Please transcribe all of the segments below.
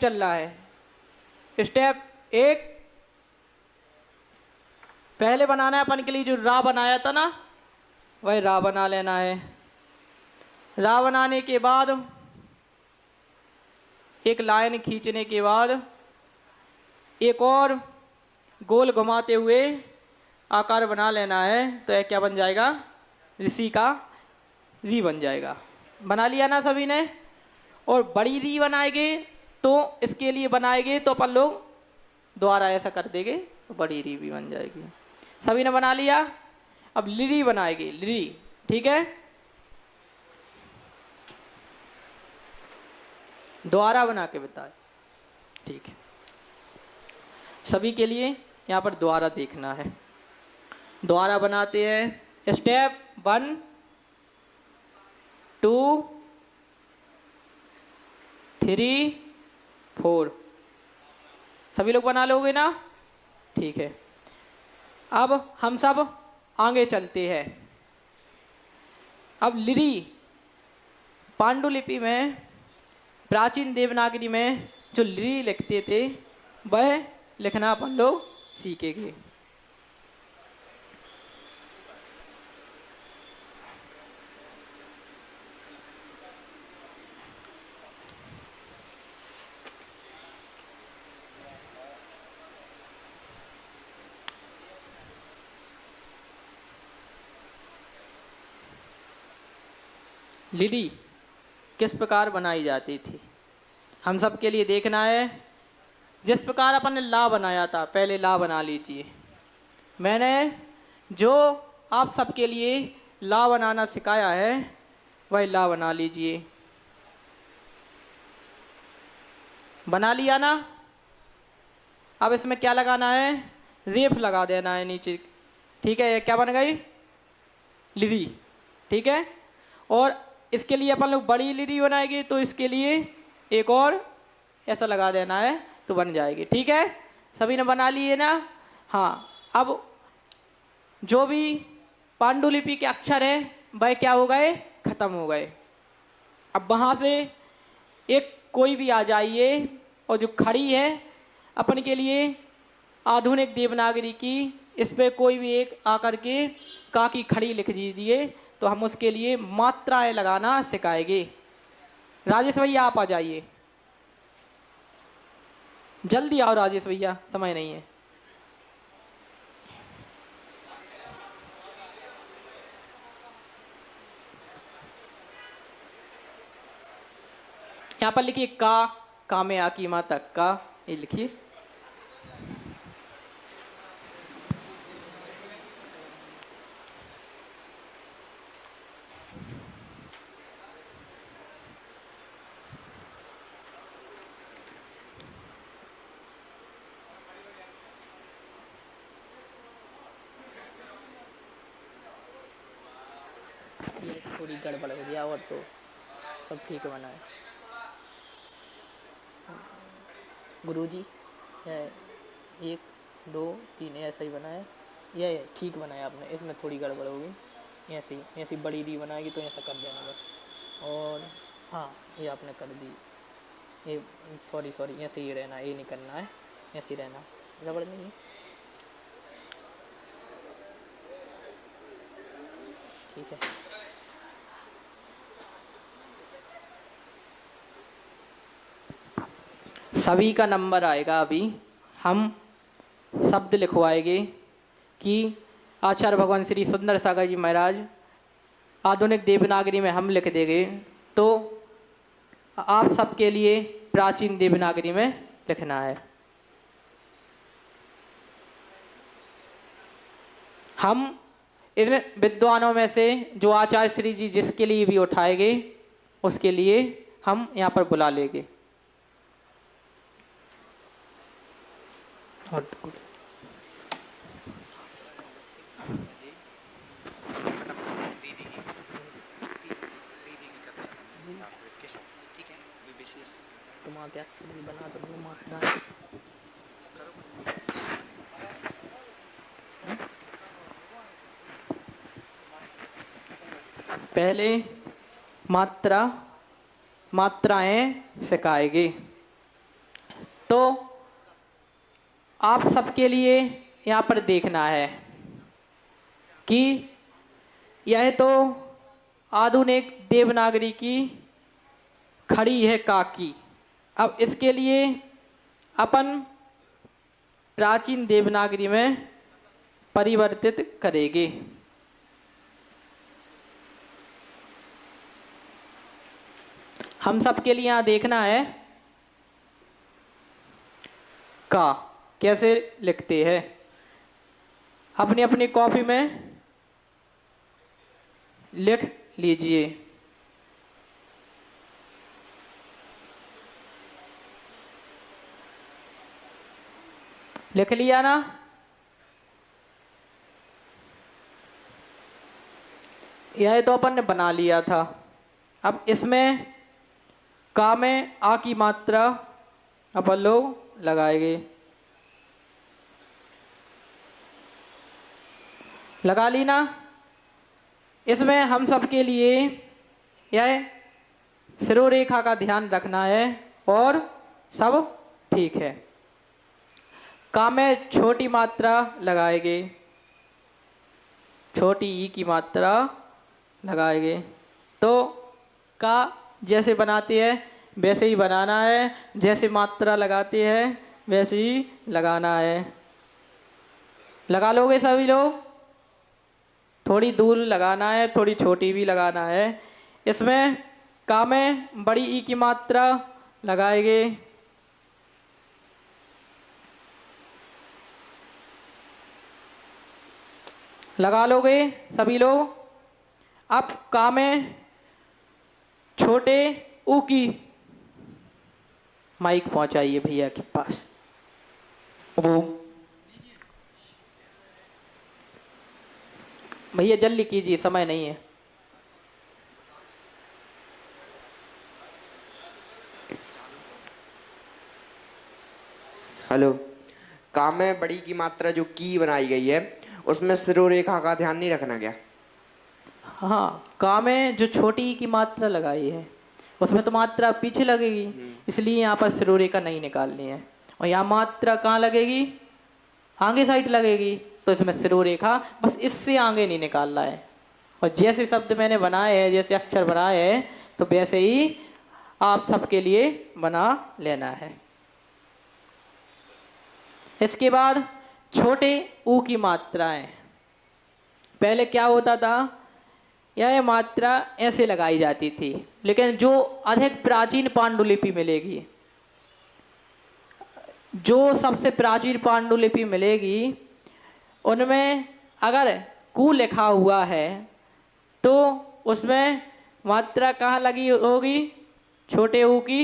चल रहा है। स्टेप 1, पहले बनाना है अपन के लिए जो रा बनाया था ना, वही रा बना लेना है। रा बनाने के बाद एक लाइन खींचने के बाद एक और गोल घुमाते हुए आकार बना लेना है, तो यह क्या बन जाएगा, ऋषि का री बन जाएगा। बना लिया ना सभी ने। और बड़ी री बनाएंगे तो इसके लिए बनाएंगे तो अपन लोग दोबारा ऐसा कर देंगे तो बड़ी री भी बन जाएगी। सभी ने बना लिया। अब लिरी बनाएंगे, लिरी, ठीक है। दोबारा बना के बताए, ठीक है। सभी के लिए यहाँ पर दोबारा देखना है। दोबारा बनाते हैं। स्टेप 1 2 3 4। सभी लोग बना लोगे ना, ठीक है। अब हम सब आगे चलते हैं। अब लिरी पांडुलिपि में, प्राचीन देवनागरी में जो लिरी लिखते थे वह लिखना अपन लोग सीखेंगे। लिरी किस प्रकार बनाई जाती थी हम सब के लिए देखना है। जिस प्रकार अपन ने ला बनाया था, पहले ला बना लीजिए। मैंने जो आप सबके लिए ला बनाना सिखाया है वही ला बना लीजिए। बना लिया ना। अब इसमें क्या लगाना है, रेफ लगा देना है नीचे, ठीक है। ये क्या बन गई, लिरी, ठीक है। और इसके लिए अपन लोग बड़ी लिरी बनाएंगे तो इसके लिए एक और ऐसा लगा देना है तो बन जाएगी, ठीक है। सभी ने बना लिए ना। हाँ, अब जो भी पांडुलिपि के अक्षर है वह क्या हो गए, खत्म हो गए। अब वहाँ से एक कोई भी आ जाइए और जो खड़ी है अपन के लिए आधुनिक देवनागरी की, इस पे कोई भी एक आकर के का की खड़ी लिख दीजिए तो हम उसके लिए मात्राएं लगाना सिखाएंगे। राजेश भैया आप आ जाइए, जल्दी आओ राजेश भैया, समय नहीं है। यहाँ पर लिखिए का में आ की माँ तक का, ये लिखिए। ये थोड़ी गड़बड़ हो गया और तो सब ठीक बना है। गुरुजी 1 2 3 ऐसा ही बनाया, ये ठीक बनाया आपने। इसमें थोड़ी गड़बड़ होगी, ऐसी बड़ी री बनाएगी तो ऐसा कर देना बस। और हाँ, ये आपने कर दी, ये सॉरी ऐसे ही रहना, ये नहीं करना है, ऐसे ही रहना, गड़बड़ नहीं है, ठीक है। सभी का नंबर आएगा। अभी हम शब्द लिखवाएंगे कि आचार्य भगवान श्री सुंदर सागर जी महाराज आधुनिक देवनागरी में हम लिख देंगे, तो आप सबके लिए प्राचीन देवनागरी में लिखना है। हम इन विद्वानों में से जो आचार्य श्री जी जिसके लिए भी उठाएंगे उसके लिए हम यहाँ पर बुला लेंगे। बना दो मात्रा पहले मात्राएं सिखाएंगे। तो आप सबके लिए यहाँ पर देखना है कि यह तो आधुनिक देवनागरी की खड़ी है काकी। अब इसके लिए अपन प्राचीन देवनागरी में परिवर्तित करेंगे। हम सबके लिए यहाँ देखना है का कैसे लिखते हैं। अपनी अपनी कॉपी में लिख लीजिए। लिख लिया ना? यह तो अपन ने बना लिया था। अब इसमें का में आ की मात्रा अपन लोग लगाएंगे। लगा ली ना? इसमें हम सबके लिए यह शिरोरेखा का ध्यान रखना है और सब ठीक है। का में छोटी मात्रा लगाएंगे, छोटी ई की मात्रा लगाएंगे। तो का जैसे बनाते हैं वैसे ही बनाना है, जैसे मात्रा लगाते हैं वैसे ही लगाना है। लगा लोगे सभी लोग? थोड़ी दूर लगाना है, थोड़ी छोटी भी लगाना है। इसमें का में बड़ी ई की मात्रा लगाएंगे। लगा लोगे सभी लोग? अब का में छोटे ऊ की, माइक पहुंचाइए भैया के पास। भैया जल्दी कीजिए, समय नहीं है। हेलो। का में बड़ी की मात्रा जो की बनाई गई है उसमें शिरोरेखा का ध्यान नहीं रखना क्या? हाँ, का में जो छोटी ई की मात्रा लगाई है उसमें तो मात्रा पीछे लगेगी, इसलिए यहाँ पर शिरोरेखा नहीं निकालनी है। और यहाँ मात्रा कहाँ लगेगी? आगे साइड लगेगी, तो इसमें शिरोरेखा बस इससे आगे नहीं निकालना है। और जैसे शब्द मैंने बनाए हैं, जैसे अक्षर बनाए हैं, तो वैसे ही आप सबके लिए बना लेना है। इसके बाद छोटे ऊ की मात्राएं। पहले क्या होता था, यह मात्रा ऐसे लगाई जाती थी, लेकिन जो अधिक प्राचीन पांडुलिपि मिलेगी, जो सबसे प्राचीन पांडुलिपि मिलेगी, उनमें अगर कु लिखा हुआ है तो उसमें मात्रा कहाँ लगी होगी? छोटे ऊ की,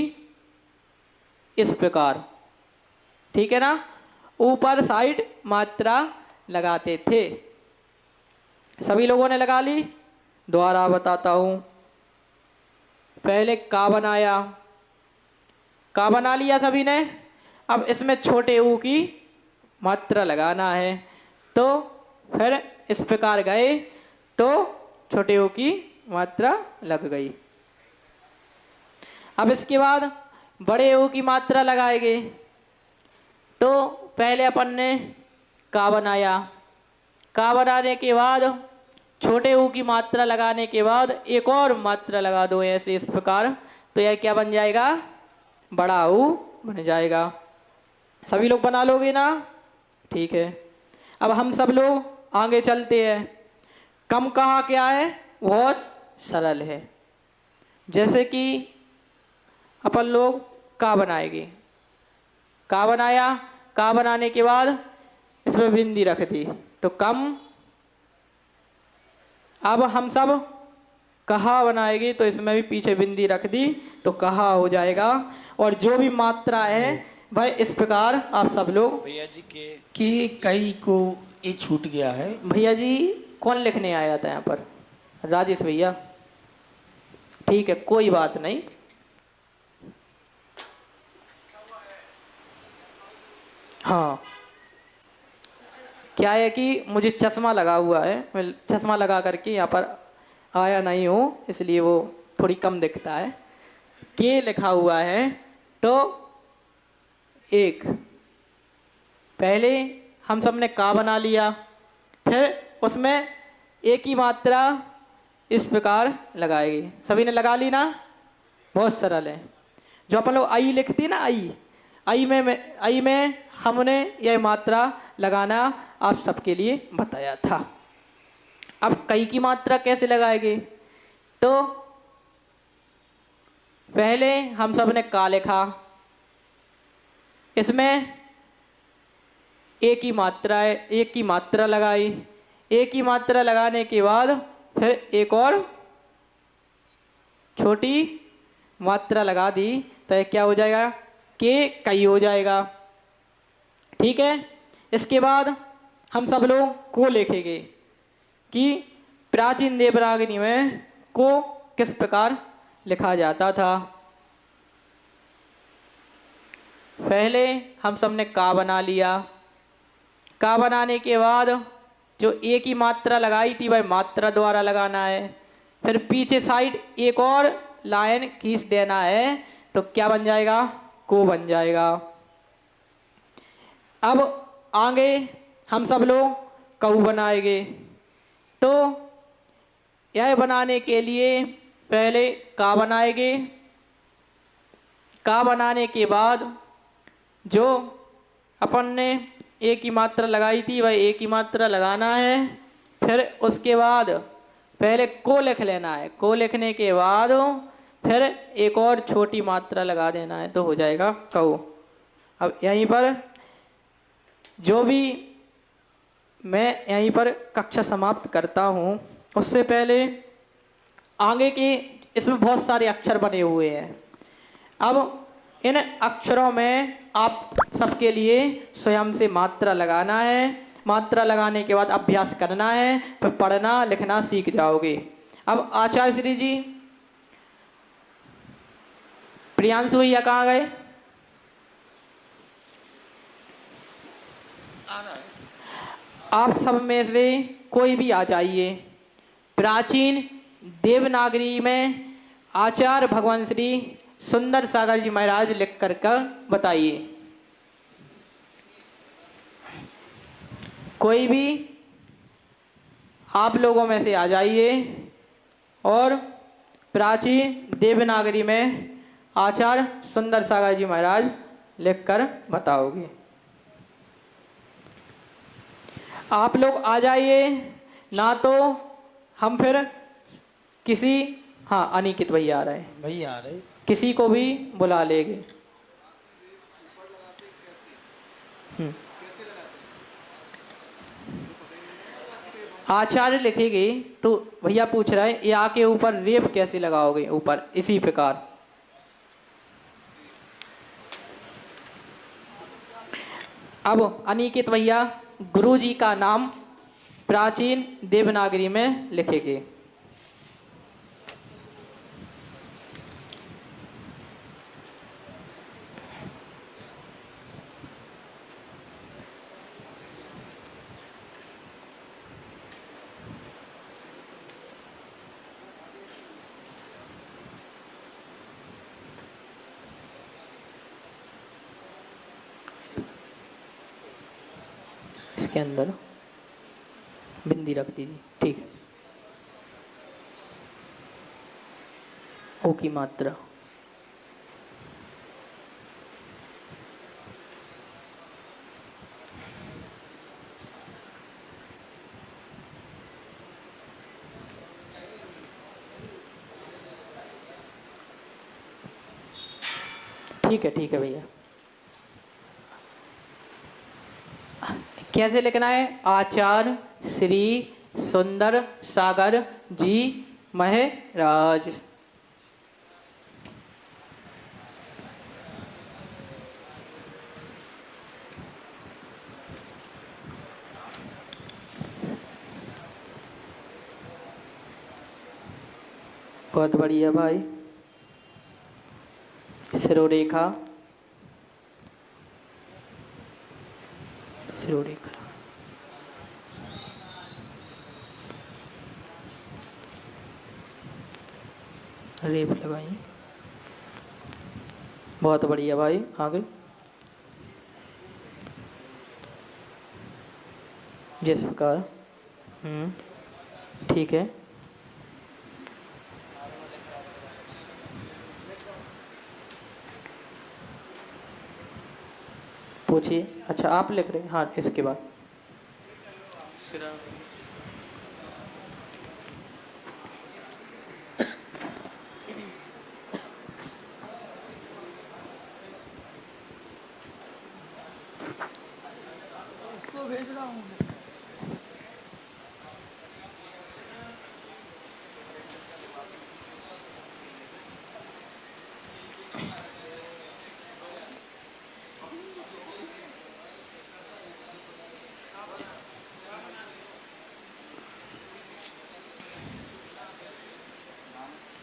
इस प्रकार। ठीक है ना? ऊपर साइड मात्रा लगाते थे। सभी लोगों ने लगा ली? दोबारा बताता हूं। पहले का बनाया, का बना लिया सभी ने। अब इसमें छोटे ऊ की मात्रा लगाना है, तो फिर इस प्रकार गए तो छोटे ऊ की मात्रा लग गई। अब इसके बाद बड़े ऊ की मात्रा लगाएंगे। तो पहले अपन ने का बनाया, का बनाने के बाद छोटे ऊ की मात्रा लगाने के बाद एक और मात्रा लगा दो ऐसे, इस प्रकार। तो यह क्या बन जाएगा? बड़ा ऊ बन जाएगा। सभी लोग बना लोगे ना? ठीक है। अब हम सब लोग आगे चलते हैं। कम कहा क्या है? बहुत सरल है। जैसे कि अपन लोग का बनाएंगे, का बनाया, का बनाने के बाद इसमें बिंदी रख दी तो कम। अब हम सब कहा बनाएंगे, तो इसमें भी पीछे बिंदी रख दी तो कहा हो जाएगा। और जो भी मात्रा है भाई इस प्रकार आप सब लोग। भैया जी के कई को ये छूट गया है। भैया जी कौन लिखने आया था यहाँ पर? राजेश भैया। ठीक है, कोई बात नहीं। हाँ, क्या है कि मुझे चश्मा लगा हुआ है, मैं चश्मा लगा करके यहाँ पर आया नहीं हूँ, इसलिए वो थोड़ी कम दिखता है। के लिखा हुआ है तो एक। पहले हम सब ने का बना लिया, फिर उसमें एक की मात्रा इस प्रकार लगाएगी। सभी ने लगा ली ना? बहुत सरल है। जो अपन लोग आई लिखती है ना, आई में हमने यह मात्रा लगाना आप सबके लिए बताया था। अब कई की मात्रा कैसे लगाएंगे? तो पहले हम सब ने का लिखा, इसमें एक की मात्रा है, एक की मात्रा लगाई। एक की मात्रा लगाने के बाद फिर एक और छोटी मात्रा लगा दी तो ये क्या हो जाएगा? के कई हो जाएगा। ठीक है। इसके बाद हम सब लोग को लिखेंगे कि प्राचीन देवनागरी में को किस प्रकार लिखा जाता था। पहले हम सब ने का बना लिया। का बनाने के बाद जो एक ही मात्रा लगाई थी वह मात्रा द्वारा लगाना है। फिर पीछे साइड एक और लाइन खींच देना है तो क्या बन जाएगा? को बन जाएगा। अब आगे हम सब लोग कऊ बनाएंगे। तो यह बनाने के लिए पहले का बनाएंगे। का बनाने के बाद जो अपन ने एक ही मात्रा लगाई थी वह एक ही मात्रा लगाना है। फिर उसके बाद पहले को लिख लेना है। को लिखने के बाद फिर एक और छोटी मात्रा लगा देना है तो हो जाएगा कऊ। अब यहीं पर जो भी मैं यहीं पर कक्षा समाप्त करता हूँ, उससे पहले आगे के इसमें बहुत सारे अक्षर बने हुए हैं। अब इन अक्षरों में आप सबके लिए स्वयं से मात्रा लगाना है। मात्रा लगाने के बाद अभ्यास करना है, फिर पढ़ना लिखना सीख जाओगे। अब आचार्य श्री जी, प्रियांशु भैया कहाँ गए? आप सब में से कोई भी आ जाइए। प्राचीन देवनागरी में आचार्य भगवान श्री सुंदर सागर जी महाराज लिख कर बताइए। कोई भी आप लोगों में से आ जाइए और प्राचीन देवनागरी में आचार्य सुंदर सागर जी महाराज लिख कर बताओगे। आप लोग आ जाइए, ना तो हम फिर किसी, हाँ अनिकित भैया आ रहे हैं, भैया आ रहे। किसी को भी बुला लेंगे। आचार्य लिखेगी तो भैया पूछ रहे हैं या के ऊपर रेप कैसे लगाओगे? ऊपर इसी प्रकार। अब अनिकेत भैया गुरु जी का नाम प्राचीन देवनागरी में लिखेंगे। इसके अंदर बिंदी रख दीजिए। ठीक है। ओ की मात्रा ठीक है भैया। कैसे लिखना है? आचार्य श्री सुंदर सागर जी महाराज। बहुत बढ़िया भाई। शिरोरेखा, शिरोरेखा। रेप लगाइए। बहुत बढ़िया भाई। आगे जिस प्रकार। ठीक है। पूछिए। अच्छा आप लिख रहे हैं, हाँ इसके बाद। उसको भेज रहा हूँ।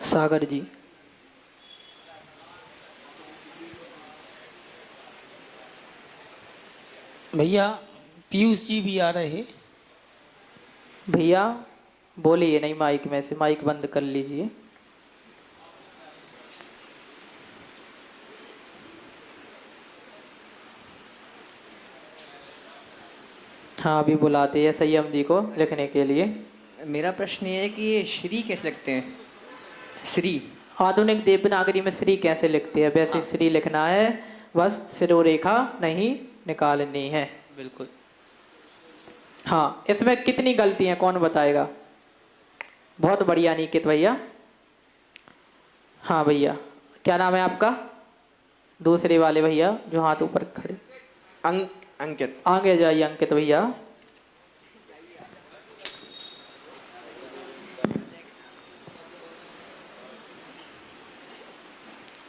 सागर जी। भैया पीयूष जी भी आ रहे हैं। भैया बोलिए नहीं, माइक में से माइक बंद कर लीजिए। हाँ अभी बुलाते हैं संयम जी को लिखने के लिए। मेरा प्रश्न ये है कि ये श्री कैसे लिखते हैं? श्री आधुनिक देवनागरी में श्री कैसे लिखते हैं? वैसे श्री लिखना है, बस सिरोरेखा नहीं निकालनी है। बिल्कुल। हाँ इसमें कितनी गलती हैं कौन बताएगा? बहुत बढ़िया निकित भैया। हाँ भैया क्या नाम है आपका? दूसरे वाले भैया जो हाथ ऊपर खड़े। अंकित। आगे जाइए अंकित भैया।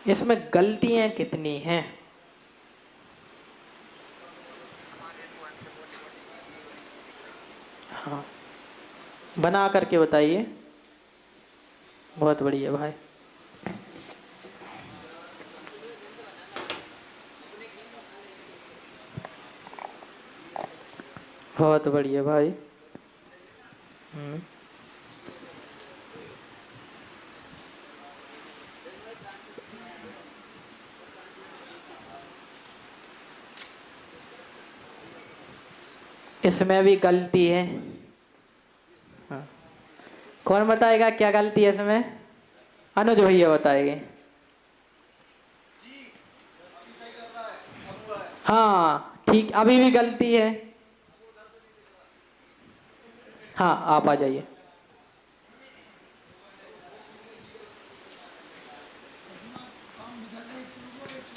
इसमें गलतियां कितनी हैं? हाँ बना करके बताइए। बहुत बढ़िया भाई। बहुत बढ़िया भाई। इसमें भी गलती है। हाँ। कौन बताएगा क्या गलती है इसमें? अनुज भैया बताएंगे। हाँ ठीक, अभी भी गलती है। हाँ आप आ जाइए।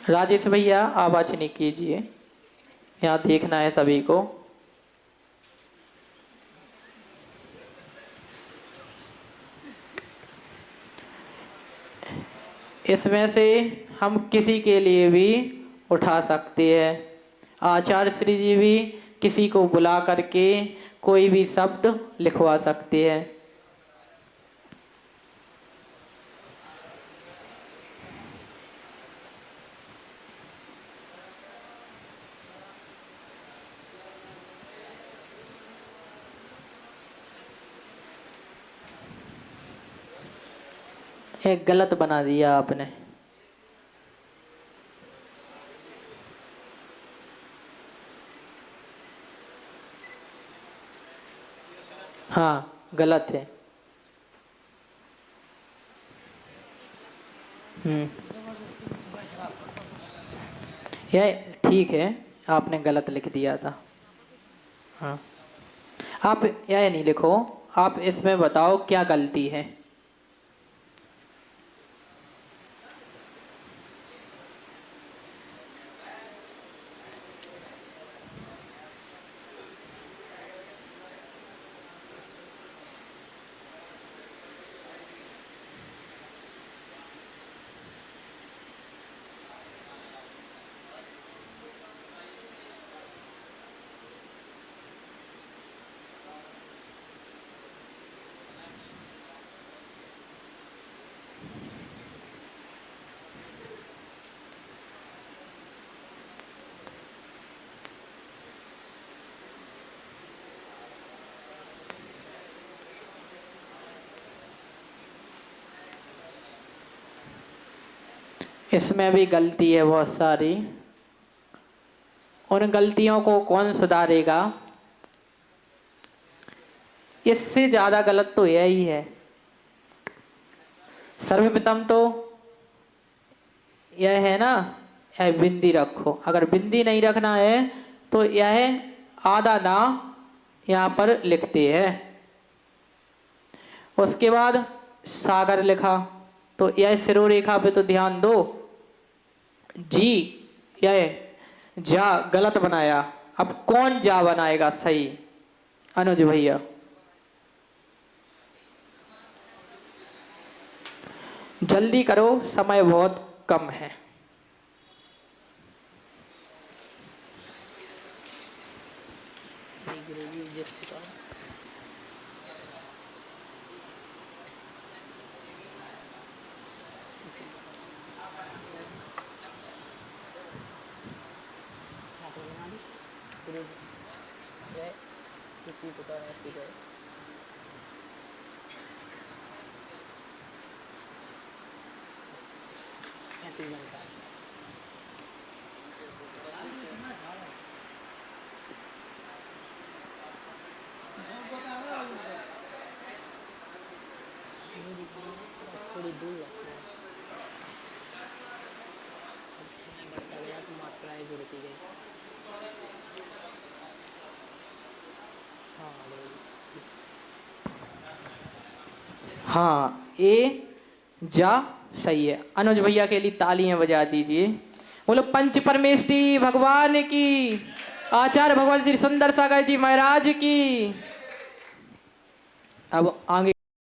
राजेश भैया आवाज नहीं कीजिए, यहाँ देखना है सभी को। इसमें से हम किसी के लिए भी उठा सकते हैं। आचार्य श्री जी भी किसी को बुला करके कोई भी शब्द लिखवा सकते हैं। एक गलत बना दिया आपने। हाँ गलत है। ये ठीक है, आपने गलत लिख दिया था। हाँ आप यह नहीं लिखो, आप इसमें बताओ क्या गलती है। इसमें भी गलती है बहुत सारी। उन गलतियों को कौन सुधारेगा? इससे ज्यादा गलत तो यही है। सर्वप्रथम तो यह है ना, यह बिंदी रखो। अगर बिंदी नहीं रखना है तो यह आधा ना यहाँ पर लिखते हैं। उसके बाद सागर लिखा, तो यह सिरोरेखा पे तो ध्यान दो। जी, यह जा गलत बनाया। अब कौन जा बनाएगा सही? अनुज भैया। जल्दी करो, समय बहुत कम है। हाँ, ए जा सही है। अनुज भैया के लिए तालियां बजा दीजिए। बोलो पंच परमेष्टि भगवान की, आचार्य भगवान श्री सुंदर सागर जी महाराज की। अब आगे